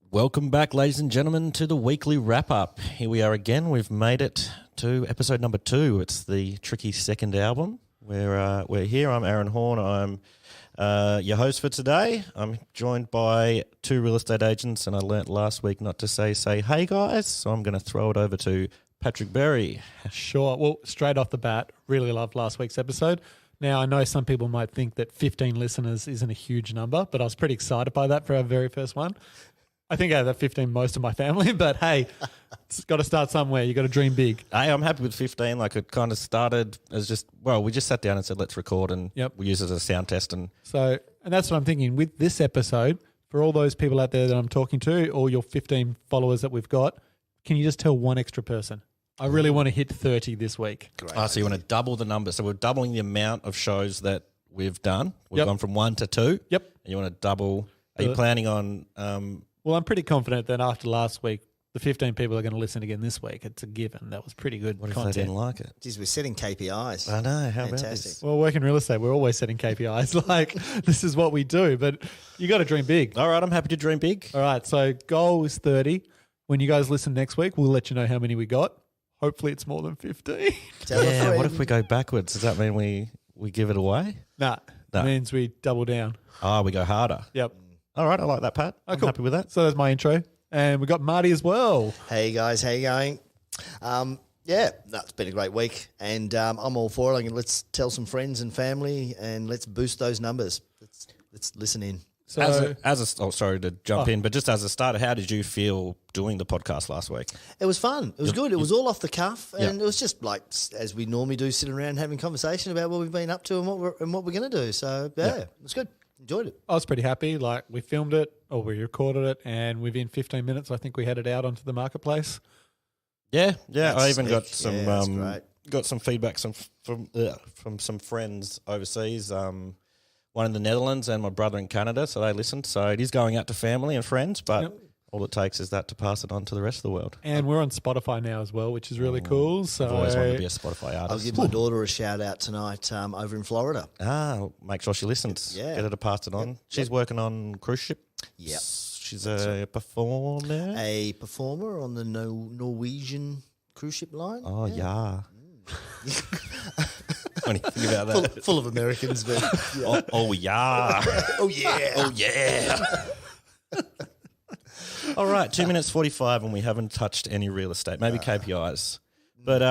Welcome back, ladies and gentlemen, to the weekly wrap-up. Here we are again. We've made it to episode number 2. It's the tricky second album. We're here. I'm Aaron Horn. I'm your host for today. I'm joined by 2 real estate agents, and I learnt last week not to say hey, guys, so I'm going to throw it over to Patrick Berry. Sure. Well, straight off the bat, really loved last week's episode. Now, I know some people might think that 15 listeners isn't a huge number, but I was pretty excited by that for our very first one. I think out of that 15, most of my family, but hey, it's got to start somewhere. You got to dream big. Hey, I'm happy with 15. Like, it kind of started as we just sat down and said, let's record, and we use it as a sound test. And that's what I'm thinking. With this episode, for all those people out there that I'm talking to, all your 15 followers that we've got, can you just tell one extra person? I really want to hit 30 this week. Great. So you want to double the number. So we're doubling the amount of shows that we've done. We've gone from 1 to 2. Yep. And you want to double. Are you planning on... Well, I'm pretty confident that after last week, the 15 people are going to listen again this week. It's a given. That was pretty good content. What if they didn't like it? Geez, we're setting KPIs. I know. How Fantastic. about this? Well, working real estate, we're always setting KPIs. Like, this is what we do. But you got to dream big. All right, I'm happy to dream big. All right, so goal is 30. When you guys listen next week, we'll let you know how many we got. Hopefully it's more than 15. Yeah, what if we go backwards? Does that mean we give it away? Nah, it means we double down. Oh, we go harder. Yep. All right, I like that, Pat. I'm cool. happy with that. So that's my intro. And we got Marty as well. Hey guys, how you going? It's been a great week, and I'm all for it. Let's tell some friends and family, and let's boost those numbers. Let's listen in. So, sorry to jump in, but just as a starter, how did you feel doing the podcast last week? It was fun. It was good. It was all off the cuff, and it was just like as we normally do, sitting around having conversation about what we've been up to and what we're going to do. So it was good. Enjoyed it. I was pretty happy. Like, we filmed it or we recorded it, and within 15 minutes, I think we had it out onto the marketplace. Yeah. I even got some great. Some feedback from some friends overseas. One in the Netherlands and my brother in Canada, so they listened. So it is going out to family and friends, but all it takes is that to pass it on to the rest of the world. And we're on Spotify now as well, which is really cool. So I've always wanted to be a Spotify artist. I'll give my daughter a shout out tonight over in Florida. Make sure she listens. Yeah. Get her to pass it on. Yep. She's working on cruise ship. Yeah. She's a performer. A performer on the Norwegian cruise ship line. Oh, yeah. When you think about that. Full of Americans. But, yeah. Oh, yeah. Oh, yeah. Oh, yeah. All right, 2 minutes 45 and we haven't touched any real estate, maybe KPIs. But,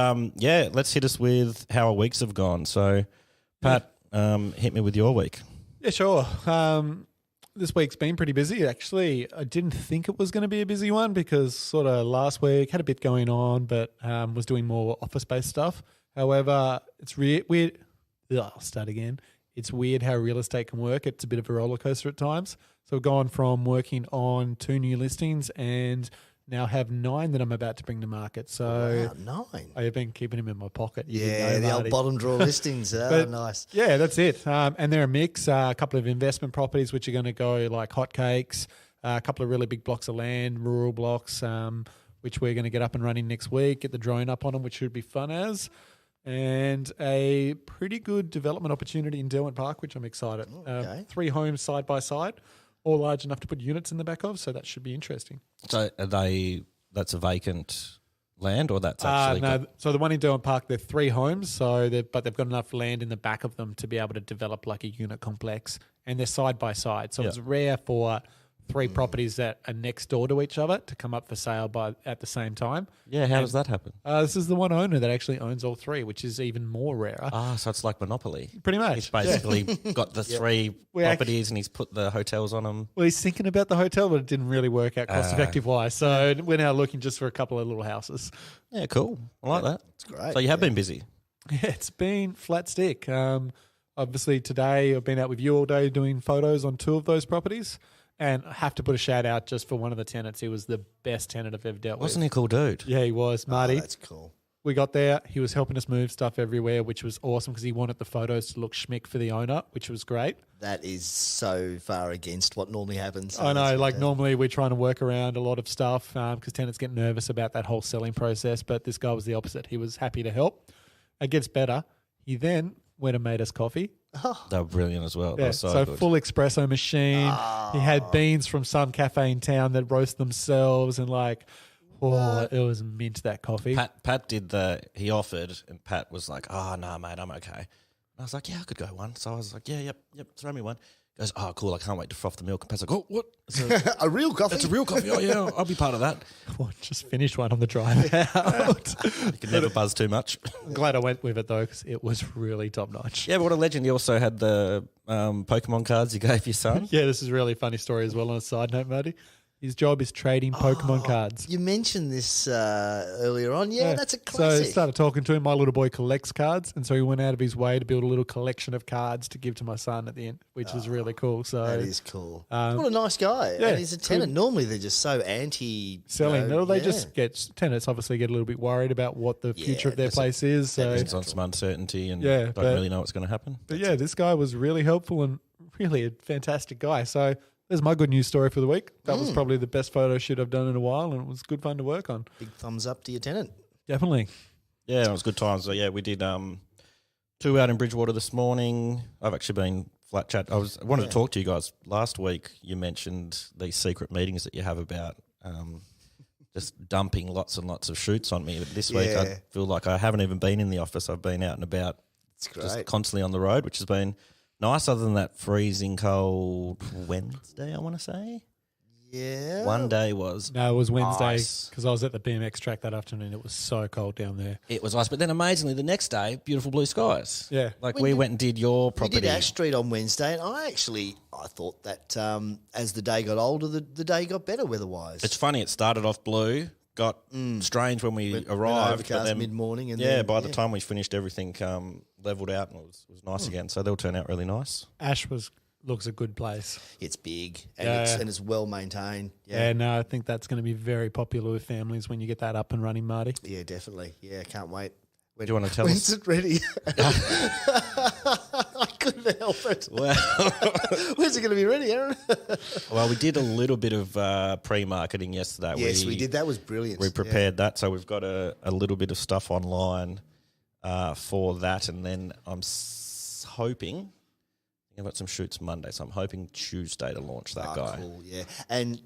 let's hit us with how our weeks have gone. So, Pat, hit me with your week. Yeah, sure. This week's been pretty busy, actually. I didn't think it was going to be a busy one because sort of last week had a bit going on, but was doing more office-based stuff. However, it's weird. I'll start again. It's weird how real estate can work. It's a bit of a roller coaster at times. So I've gone from working on 2 new listings and now have 9 that I'm about to bring to market. So 9. I have been keeping them in my pocket. Yeah, the old bottom drawer listings. Nice. Yeah, that's it. And they're a mix. A couple of investment properties which are going to go like hotcakes. A couple of really big blocks of land, rural blocks, which we're going to get up and running next week. Get the drone up on them, which should be fun as. And a pretty good development opportunity in Derwent Park, which I'm excited. 3 homes side by side, all large enough to put units in the back of, so that should be interesting. So that's a vacant land or that's actually... No, so the one in Derwent Park, they're 3 homes, but they've got enough land in the back of them to be able to develop like a unit complex, and they're side by side. So it's rare for 3 properties that are next door to each other to come up for sale at the same time. Yeah, how does that happen? This is the one owner that actually owns all 3, which is even more rarer. So it's like Monopoly. Pretty much. He's basically got the 3 properties and he's put the hotels on them. Well, he's thinking about the hotel, but it didn't really work out cost-effective-wise. So we're now looking just for a couple of little houses. Yeah, cool. I like that. It's great. So you have been busy. Yeah, it's been flat stick. Obviously, today I've been out with you all day doing photos on 2 of those properties. And I have to put a shout out just for one of the tenants. He was the best tenant I've ever dealt with. Wasn't he a cool dude? Yeah, he was. Marty. Oh, that's cool. We got there. He was helping us move stuff everywhere, which was awesome because he wanted the photos to look schmick for the owner, which was great. That is so far against what normally happens. I know. Like normally we're trying to work around a lot of stuff because tenants get nervous about that whole selling process. But this guy was the opposite. He was happy to help. It gets better. He then went and made us coffee. They were brilliant as well. They Yeah, were so so good. full espresso machine. He had beans from some cafe in town that roast themselves, and like, it was mint, that coffee. Pat did he offered, and Pat was like, "Oh no, mate, I'm okay." And I was like, "Yeah, I could go one." So I was like, "Yeah, yep, throw me one." He goes, "Oh, cool, I can't wait to froth the milk." And Pat's like, "Oh, what? A real coffee? It's a real coffee. Oh yeah, I'll be part of that." Just finished one on the drive out. You can never buzz too much. I'm glad I went with it though, because it was really top notch. Yeah, but what a legend. He also had the Pokemon cards you gave your son. Yeah, this is a really funny story as well. On a side note, Marty, his job is trading Pokemon cards. You mentioned this earlier on. Yeah, that's a classic. So I started talking to him. My little boy collects cards, and so he went out of his way to build a little collection of cards to give to my son at the end, which is really cool. So that is cool. What a nice guy. yeah, And he's a tenant. Normally they're just so anti selling. They just get tenants. Obviously, get a little bit worried about what the future of their place is. So, It's on some uncertainty and Yeah, don't really know what's going to happen. but yeah, this guy was really helpful and really a fantastic guy. So there's my good news story for the week. That was probably the best photo shoot I've done in a while, and it was good fun to work on. Big thumbs up to your tenant. Definitely. Yeah, it was good times. So yeah, we did 2 out in Bridgewater this morning. I've actually been flat chat. I wanted to talk to you guys last week. You mentioned these secret meetings that you have about just dumping lots and lots of shoots on me. But this week I feel like I haven't even been in the office. I've been out and about, It's great. just constantly on the road, which has been nice. Other than that freezing cold Wednesday, I want to say. Yeah. One day was No, it was Wednesday Nice. because I was at the BMX track that afternoon. It was so cold down there. It was nice, but then amazingly the next day, beautiful blue skies. Yeah. Like we went and did your We property. did Ash Street on Wednesday, and I thought that as the day got older, the day got better weather-wise. It's funny, it started off blue, got strange when we arrived. but overcast then- mid-morning. And yeah, then, by the time we finished, everything levelled out and it was nice again. So they'll turn out really nice. Ash looks a good place. It's big and Yeah. it's well maintained. Yeah, no, I think that's going to be very popular with families when you get that up and running, Marty. Yeah, definitely. Yeah, can't wait. Do you want to tell When's us? it ready? I couldn't help it. Well, When's it going to be ready, Aaron? well, we did a little bit of pre-marketing yesterday. Yes, we did. That was brilliant. We prepared that, so we've got a little bit of stuff online for that, and then I'm hoping I've got some shoots Monday, so I'm hoping Tuesday to launch that guy. Cool, yeah. And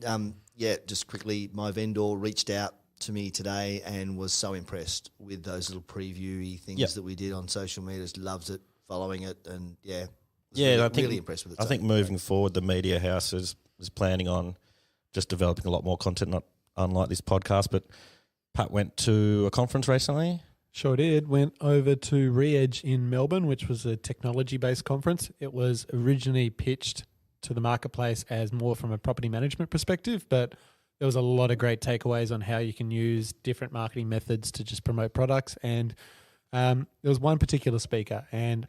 just quickly, my vendor reached out to me today and was so impressed with those little preview-y things that we did on social media. Just loves it, following it, and was Yeah, really, really impressed with it. I think moving forward, the media house is planning on just developing a lot more content, not unlike this podcast. But Pat went to a conference recently. Sure did. Went over to Re-Edge in Melbourne, which was a technology-based conference. It was originally pitched to the marketplace as more from a property management perspective, but there was a lot of great takeaways on how you can use different marketing methods to just promote products. And there was one particular speaker, and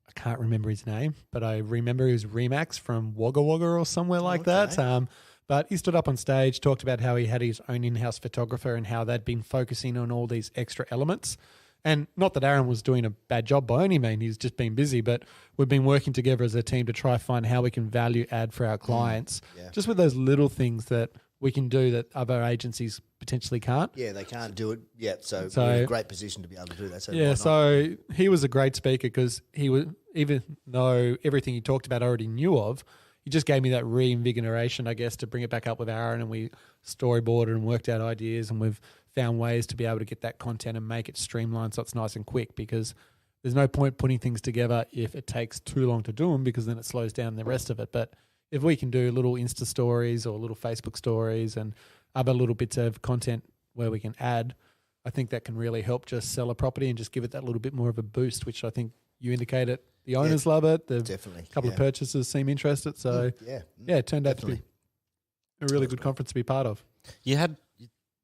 I can't remember his name, but I remember he was Remax from Wagga Wagga or somewhere like that. But he stood up on stage, talked about how he had his own in-house photographer and how they'd been focusing on all these extra elements. And not that Aaron was doing a bad job by any means, he's just been busy, but we've been working together as a team to try find how we can value add for our clients, just with those little things that we can do that other agencies potentially can't. Yeah, they can't do it yet, so So- we're in a great position to be able to do that. So why Yeah, not? so he was a great speaker because he was, even though everything he talked about I already knew of, he just gave me that reinvigoration, I guess, to bring it back up with Aaron, and we storyboarded and worked out ideas, and we've found ways to be able to get that content and make it streamlined so it's nice and quick, because there's no point putting things together if it takes too long to do them, because then it slows down the rest of it. But if we can do little Insta stories or little Facebook stories and other little bits of content where we can add, I think that can really help just sell a property and just give it that little bit more of a boost, which I think you indicated. The owners love it. The Definitely. couple of purchasers seem interested. So, yeah, it turned out to definitely. be a really good conference to be part of. You had,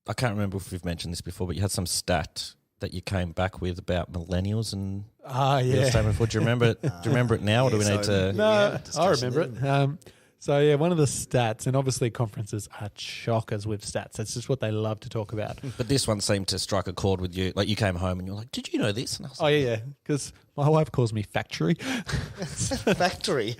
I can't remember if we've mentioned this before, but you had some stat that you came back with about millennials and real estate before. Do you remember it? Do you remember it now, or do we need to? No, I discussion remember there. it. So, yeah, one of the stats, and obviously conferences are chockers with stats. That's just what they love to talk about. But this one seemed to strike a chord with you. Like you came home and you're like, "Did you know this?" And I was Oh, like, yeah, because my wife calls me factory. Factory.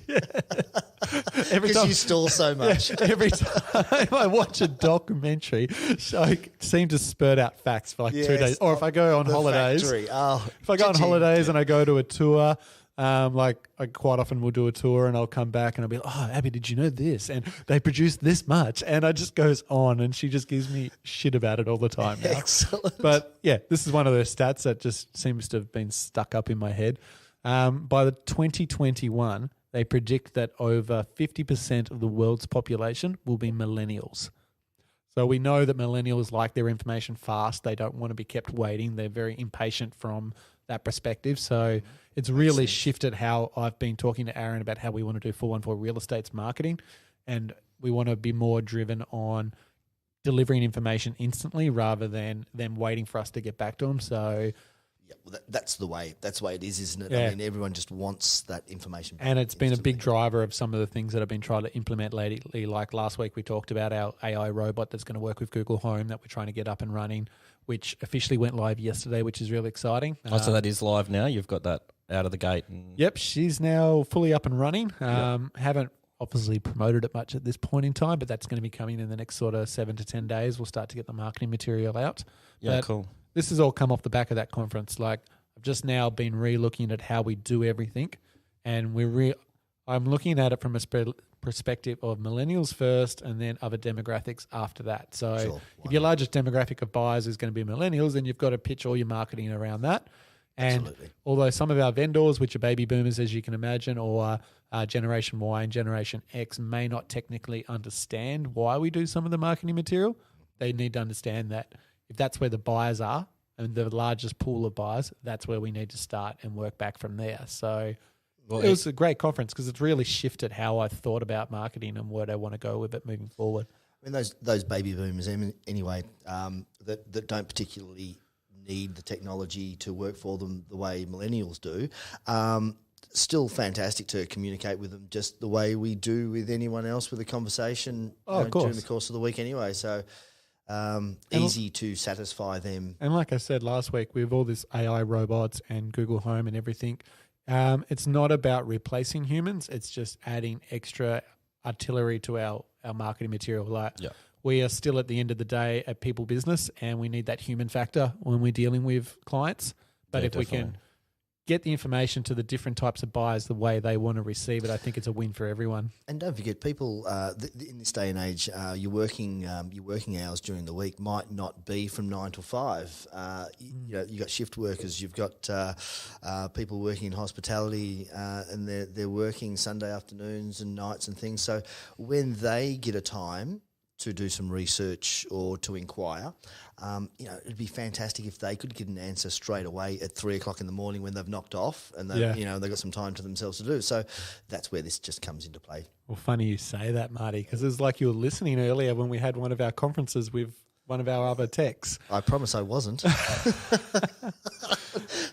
Every Because time, you stall so much. every time I watch a documentary, I seem to spurt out facts for like 2 days. Or if I go on The holidays, Factory. Oh, if I go on holidays and I go to a tour, Like I quite often will do a tour and I'll come back and I'll be like, oh, Abby, did you know this? And they produced this much. And I just goes on and she just gives me shit about it all the time now. Excellent. But yeah, this is one of those stats that just seems to have been stuck up in my head. By the 2021, they predict that over 50% of the world's population will be millennials. So we know that millennials like their information fast. They don't want to be kept waiting. They're very impatient from that perspective. So it's really shifted how I've been talking to Aaron about how we want to do 414 Real Estate's marketing. And we want to be more driven on delivering information instantly rather than them waiting for us to get back to them. So yeah, well, that's the way. That's the way it is, isn't it? Yeah. I mean, everyone just wants that information. And it's been a big instantly. driver of some of the things that I've been trying to implement lately. Like last week, we talked about our AI robot that's going to work with Google Home that we're trying to get up and running, which officially went live yesterday, which is really exciting. So that is live now. You've got that out of the gate. Yep, she's now fully up and running. Haven't obviously promoted it much at this point in time, but that's going to be coming in the next sort of 7 to 10 days. We'll start to get the marketing material out. Yeah, But cool. this has all come off the back of that conference. Like I've just now been re-looking at how we do everything, and I'm looking at it from a perspective of millennials first and then other demographics after that. So if your largest demographic of buyers is going to be millennials, then you've got to pitch all your marketing around that. And although some of our vendors, which are baby boomers, as you can imagine, or Generation Y and Generation X may not technically understand why we do some of the marketing material, they need to understand that if that's where the buyers are and the largest pool of buyers, that's where we need to start and work back from there. So it was a great conference because it's really shifted how I thought about marketing and where I want to go with it moving forward. I mean, those baby boomers anyway that don't particularly need the technology to work for them the way millennials do. Still fantastic to communicate with them just the way we do with anyone else with a conversation during the course of the week anyway. So easy to satisfy them. And like I said last week, with all this AI robots and Google Home and everything, it's not about replacing humans. It's just adding extra artillery to our marketing material. We are still at the end of the day a people business and we need that human factor when we're dealing with clients. But if we can get the information to the different types of buyers the way they want to receive it, I think it's a win for everyone. And don't forget, people in this day and age, your working hours during the week might not be from 9 to 5. You've got shift workers, you've got people working in hospitality, and they're working Sunday afternoons and nights and things. So when they get a time to do some research or to inquire, it'd be fantastic if they could get an answer straight away at 3 o'clock in the morning when they've knocked off and they've got some time to themselves to do. So that's where this just comes into play. Well, funny you say that, Marty, because it's like you were listening earlier when we had one of our conferences with one of our other techs. I promise I wasn't.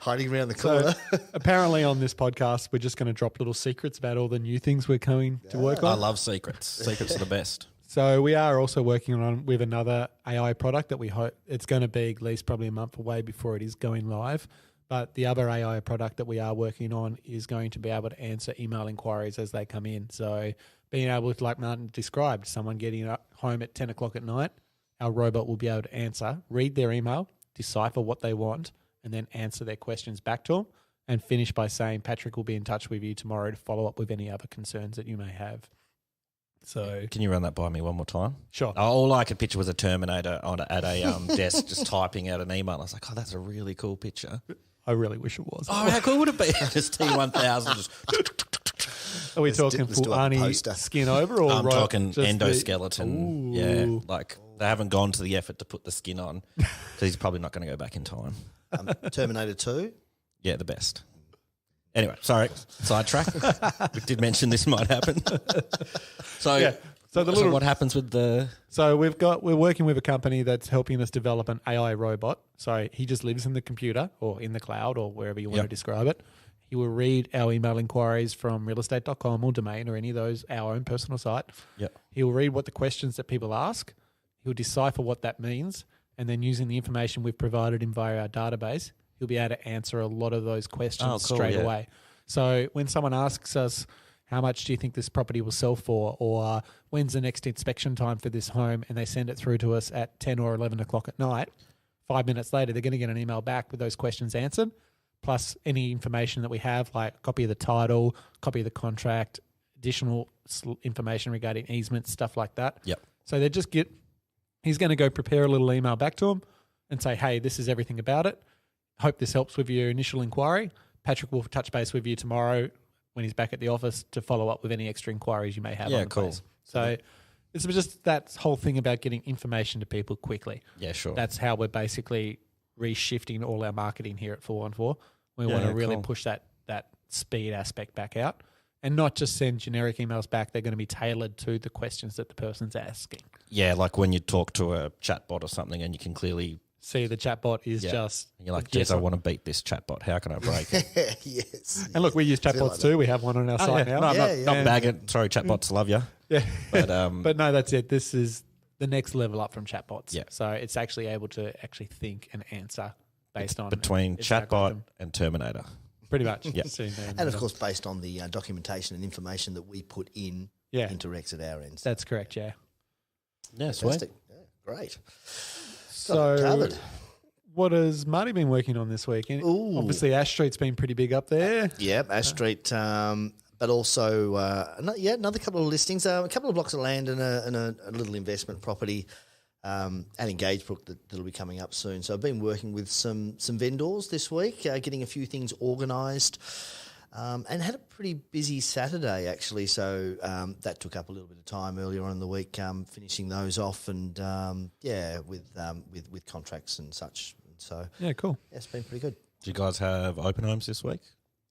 Hiding around the corner. So, apparently on this podcast, we're just going to drop little secrets about all the new things we're going to work on. I love secrets. Secrets are the best. So we are also working on with another AI product that we hope it's going to be at least probably a month away before it is going live. But the other AI product that we are working on is going to be able to answer email inquiries as they come in. So being able to, like Martin described, someone getting home at 10 o'clock at night, our robot will be able to answer, read their email, decipher what they want, and then answer their questions back to them and finish by saying, Patrick will be in touch with you tomorrow to follow up with any other concerns that you may have. So can you run that by me one more time? Sure. All I could picture was a Terminator at a desk just typing out an email. I was like, oh, that's a really cool picture. I really wish it was. Oh, how cool would it be? Just T1000 just... Are we talking full Arnie skin over? Or I'm talking endoskeleton. Ooh. Yeah, like they haven't gone to the effort to put the skin on because he's probably not going to go back in time. Terminator 2? Yeah, the best. Anyway, sorry, sidetrack. We did mention this might happen. So what happens with the... So we're working with a company that's helping us develop an AI robot. So he just lives in the computer or in the cloud or wherever you want to describe it. He will read our email inquiries from realestate.com or Domain or any of those, our own personal site. Yep. He will read what the questions that people ask. He'll decipher what that means. And then using the information we've provided him via our database, he'll be able to answer a lot of those questions straight away. So when someone asks us, how much do you think this property will sell for? Or when's the next inspection time for this home? And they send it through to us at 10 or 11 o'clock at night. 5 minutes later, they're going to get an email back with those questions answered. plus any information that we have, like a copy of the title, copy of the contract, additional information regarding easements, stuff like that. Yep. So they just he's going to go prepare a little email back to them and say, hey, this is everything about it. Hope this helps with your initial inquiry. Patrick will touch base with you tomorrow when he's back at the office to follow up with any extra inquiries you may have on the place. So it's just that whole thing about getting information to people quickly. Yeah, sure. That's how we're basically reshifting all our marketing here at 414. We want to really push that speed aspect back out and not just send generic emails back. They're going to be tailored to the questions that the person's asking. Yeah, like when you talk to a chatbot or something and you can clearly see the chatbot is just... And you're like, geez, I want to beat this chatbot. How can I break it? Yes. And look, we use chatbots too. We have one on our site now. No, I'm not bagging. Sorry, chatbots, love you. Yeah. But, but no, that's it. This is the next level up from chatbots. Yeah. So it's actually able to actually think and answer based on... Between chatbot and Terminator. Pretty much. Yeah. And of course, based on the documentation and information that we put in, interacts at our end. That's correct, yeah. Yeah, sweet. Yeah, great. So, covered. What has Marty been working on this week? Obviously, Ash Street's been pretty big up there. Yeah, Ash Street, but also another couple of listings, a couple of blocks of land and a little investment property at Engagebrook that'll be coming up soon. So I've been working with some vendors this week, getting a few things organised, and had a pretty busy Saturday actually. So that took up a little bit of time earlier on in the week, finishing those off, and with contracts and such. So yeah, cool. Yeah, it's been pretty good. Do you guys have open homes this week?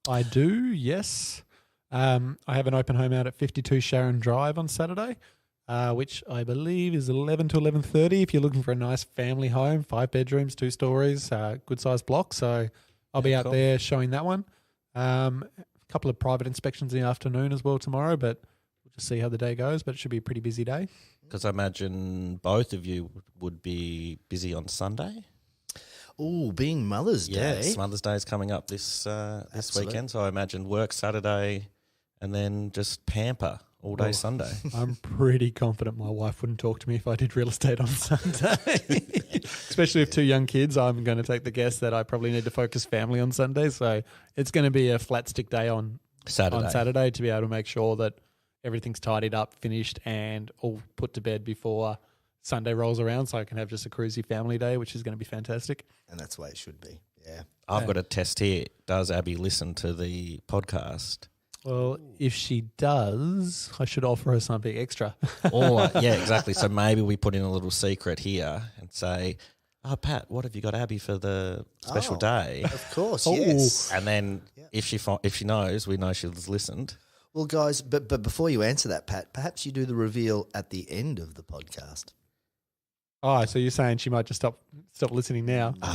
I do, yes. I have an open home out at 52 Sharon Drive on Saturday, which I believe is 11 to 11:30. If you're looking for a nice family home, 5 bedrooms, 2 stories, good sized block. So I'll be out there showing that one. A couple of private inspections in the afternoon as well tomorrow, but we'll just see how the day goes. But it should be a pretty busy day. Because I imagine both of you would be busy on Sunday. Oh, being Mother's Day. Yes, Mother's Day is coming up this weekend. So I imagine work Saturday and then just pamper all day Sunday. I'm pretty confident my wife wouldn't talk to me if I did real estate on Sunday. Especially with 2 young kids, I'm going to take the guess that I probably need to focus family on Sunday. So it's going to be a flat stick day on Saturday to be able to make sure that everything's tidied up, finished, and all put to bed before Sunday rolls around, so I can have just a cruisy family day, which is going to be fantastic. And that's the way it should be, yeah. I've got a test here. Does Abby listen to the podcast? Well, if she does, I should offer her something extra. Yeah, exactly. So maybe we put in a little secret here and say, oh, Pat, what have you got Abby for the special day? Of course, yes. And then if she knows, we know she's listened. Well, guys, but before you answer that, Pat, perhaps you do the reveal at the end of the podcast. Oh, so you're saying she might just stop listening now? Like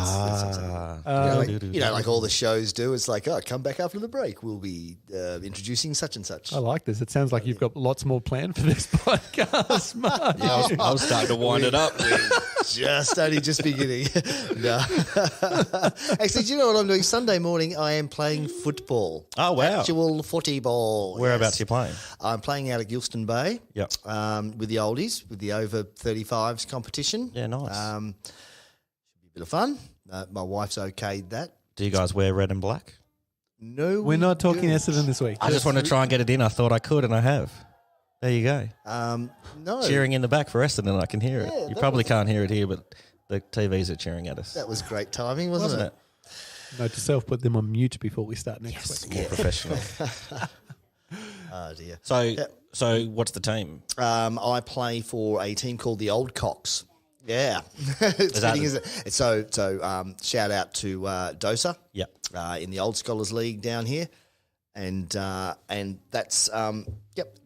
all the shows do. It's like, come back after the break. We'll be introducing such and such. I like this. It sounds like you've got lots more planned for this podcast, Mark. Yeah, I was starting to wind it up. Just beginning. No. Actually, do you know what I'm doing? Sunday morning, I am playing football. Oh, wow. Actual footy ball. Whereabouts are you playing? I'm playing out at Gilston Bay. Yep. With the oldies, with the over 35s competition. Yeah, nice. Should be a bit of fun. My wife's okayed that. Do you guys wear red and black? No, we're not talking Essendon this week. I just want to try and get it in. I thought I could, and I have. There you go. No. Cheering in the back for Essendon, I can hear it. You probably can't hear it here, but the TVs are cheering at us. That was great timing, wasn't it? Note to self, put them on mute before we start next week. More professional. Oh, dear. So what's the team? I play for a team called the Old Cocks. Yeah. So shout out to Dosa. Yep. In the Old Scholars League down here. And that's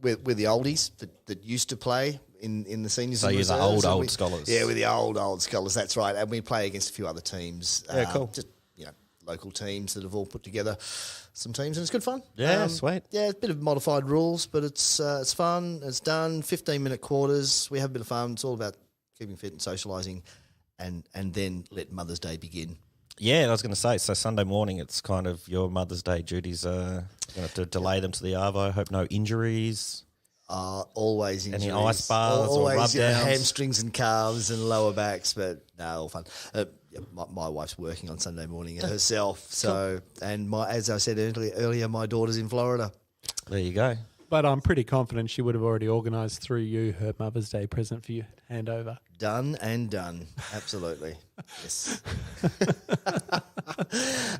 we're the oldies that used to play in the seniors. So you're the old scholars. Yeah, we're the old scholars. That's right. And we play against a few other teams. Yeah, cool. Just local teams that have all put together some teams, and it's good fun. Yeah, sweet. Yeah, it's a bit of modified rules, but it's fun. It's done. 15-minute quarters. We have a bit of fun. It's all about keeping fit and socialising, and then let Mother's Day begin. Yeah, I was going to say, so Sunday morning it's kind of your Mother's Day duties. Going to have to delay them to the Arvo. Hope no injuries. Always injuries. Any ice baths or always, rub downs? Hamstrings and calves and lower backs, but no, all fun. My wife's working on Sunday morning herself. So, and as I said earlier, my daughter's in Florida. There you go. But I'm pretty confident she would have already organised through you her Mother's Day present for you handover. Done and done. Absolutely. Yes.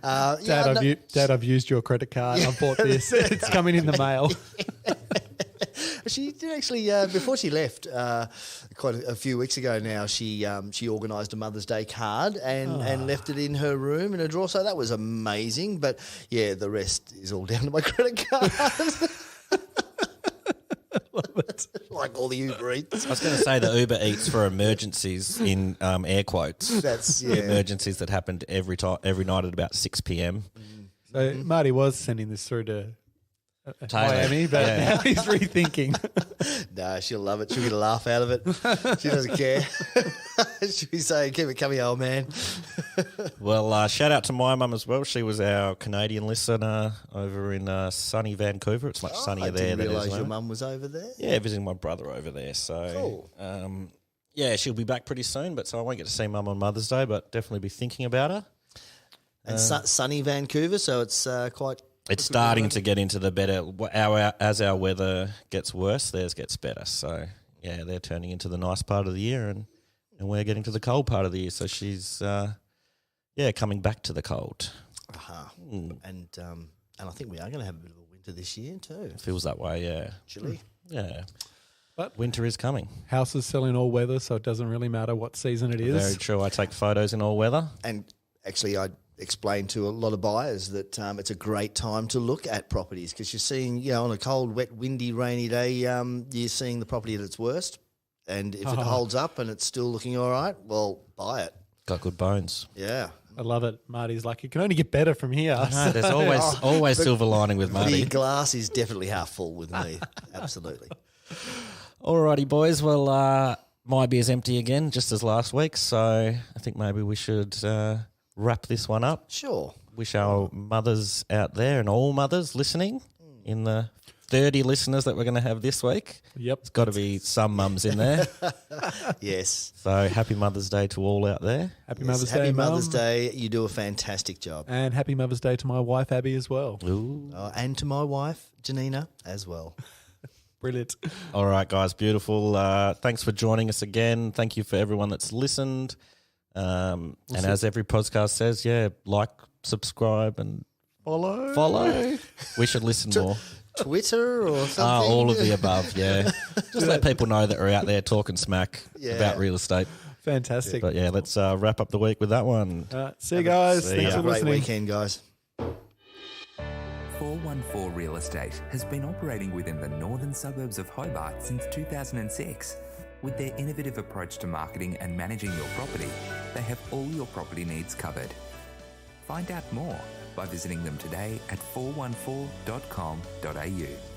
Dad, I've used your credit card. I've bought this. It's coming in the mail. She did actually, before she left, quite a few weeks ago now, she organised a Mother's Day card and left it in her room in a drawer. So that was amazing. But yeah, the rest is all down to my credit card. Love it. Like all the Uber Eats. I was going to say the Uber Eats for emergencies in air quotes. That's The emergencies that happened every night at about 6 p.m. So Marty was sending this through to Taylor. Miami, but now he's rethinking. No, she'll love it. She'll get a laugh out of it. She doesn't care. She'll be saying, keep it coming, old man. Well, shout out to my mum as well. She was our Canadian listener over in sunny Vancouver. It's much sunnier there I didn't than realise it is. your mum was over there. Yeah, visiting my brother over there. So, Cool. Yeah, she'll be back pretty soon, but so I won't get to see mum on Mother's Day, but definitely be thinking about her. And sunny Vancouver, so it's quite... It's starting to get into the better. As our weather gets worse, theirs gets better. So, yeah, they're turning into the nice part of the year, and we're getting to the cold part of the year. So she's, coming back to the cold. And I think we are going to have a bit of a winter this year too. Feels that way, yeah. Chilly. Yeah. But winter is coming. House is selling all weather, so it doesn't really matter what season it is. Very true. I take photos in all weather. And actually, I explained to a lot of buyers that it's a great time to look at properties because you're seeing, on a cold, wet, windy, rainy day, you're seeing the property at its worst. And if it holds up and it's still looking all right, well, buy it. Got good bones. Yeah. I love it. Marty's like, it can only get better from here. No, there's always silver lining with Marty. The glass is definitely half full with me. Absolutely. Alrighty, boys. Well, my beer's empty again, just as last week. So I think maybe we should wrap this one up. Sure. Wish our mothers out there and all mothers listening in the 30 listeners that we're going to have this week. Yep. It's got to be some mums in there. Yes. So happy Mother's Day to all out there. Happy Mother's Day, Happy Mum. Mother's Day. You do a fantastic job. And happy Mother's Day to my wife, Abby, as well. Ooh. And to my wife, Janina, as well. Brilliant. All right, guys. Beautiful. Thanks for joining us again. Thank you for everyone that's listened. And as every podcast says, like, subscribe, and follow. We should listen more. Twitter or something? All of the above, yeah. Just let people know that we're out there talking smack about real estate. Fantastic. But let's wrap up the week with that one. See you guys. See Thanks ya. for Great listening. weekend, guys. 414 Real Estate has been operating within the northern suburbs of Hobart since 2006. With their innovative approach to marketing and managing your property, they have all your property needs covered. Find out more by visiting them today at 414.com.au.